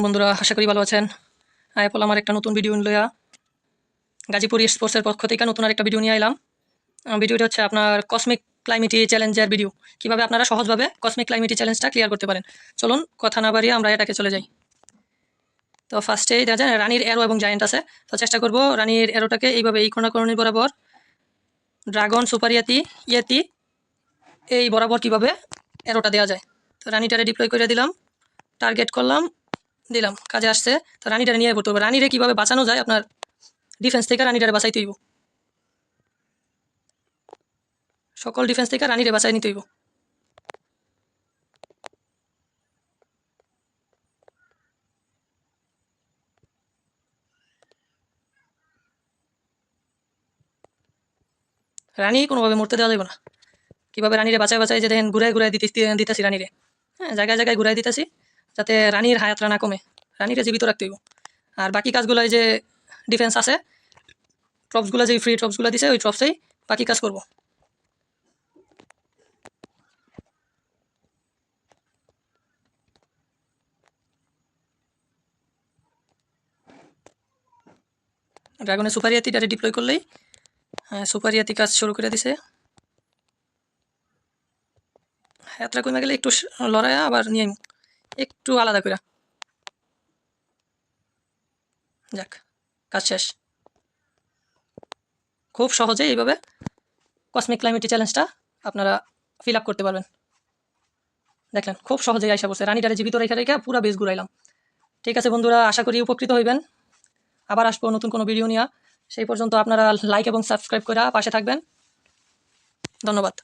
বন্ধুরা আশা করি ভালো আছেন। অ্যাপল আমার একটা নতুন ভিডিও লইয়া গাজীপুর স্পোর্টসের পক্ষ থেকে নতুন আরেকটা ভিডিও নিয়ে এলাম। ভিডিওটা হচ্ছে আপনার কসমিক ক্লাইমেটি চ্যালেঞ্জের ভিডিও, কিভাবে আপনারা সহজভাবে কসমিক ক্লাইমেটি চ্যালেঞ্জটা ক্লিয়ার করতে পারেন। চলুন কথা না বাড়িয়ে আমরা এটাকে চলে যাই। তো ফার্স্টেই দেখা যায় রানীর এরো এবং জায়েন্ট আছে, তো চেষ্টা করব রানীর এরোটাকে এইভাবে এই কোণাকোণি বরাবর ড্রাগন সুপার ইয়েতি এই বরাবর কীভাবে এরোটা দেওয়া যায়। তো রানীটারে ডিপ্লয় করে দিলাম, টার্গেট করলাম, দিলাম, কাজে আসছে। তো রানীটারে নিয়ে পড়তে হবে। রানীরে কীভাবে বাঁচানো যায়, আপনার ডিফেন্স থেকে রানীটারে বাঁচাইতে হইব, সকল ডিফেন্স থেকে রানীরে বাঁচাই নিতে হইব। রানী কোনোভাবে মরতে দেওয়া যাবে না। কীভাবে রানীরে বাঁচায় বাঁচায় যে দেখেন ঘুরায় ঘুরায় দিতেছি রানীরে, হ্যাঁ, জায়গায় জায়গায় ঘুরাই দিতেছি যাতে রানীর হায়াতটা না কমে, রানীরে জীবিত রাখতে হইব। আর বাকি কাজগুলো যে ডিফেন্স আছে, ট্রপসগুলো যে ফ্রি ট্রপসগুলো দিছে ওই ট্রপসেই বাকি কাজ করব। ড্রাগনের সুপারিয়াতিটারে ডিপ্লয় করলেই সুপারিয়াতি কাজ শুরু করে দিছে। হায়াতটা কমে গেলে একটু লড়াইয়া আবার নিয়ে একটু আলাদা করে, যাক, কাজ শেষ। খুব সহজে এইভাবে কসমিক ক্লাইমেটি চ্যালেঞ্জটা আপনারা ফিল আপ করতে পারবেন। দেখলেন খুব সহজেই আইসা পড়ছে, রানীটারে জীবিত রেখে রেখে পুরো বেস ঘুরাইলাম। ঠিক আছে বন্ধুরা, আশা করি উপকৃত হইবেন। আবার আসবো নতুন কোনো ভিডিও নিয়ে। সেই পর্যন্ত আপনারা লাইক এবং সাবস্ক্রাইব করে পাশে থাকবেন। ধন্যবাদ।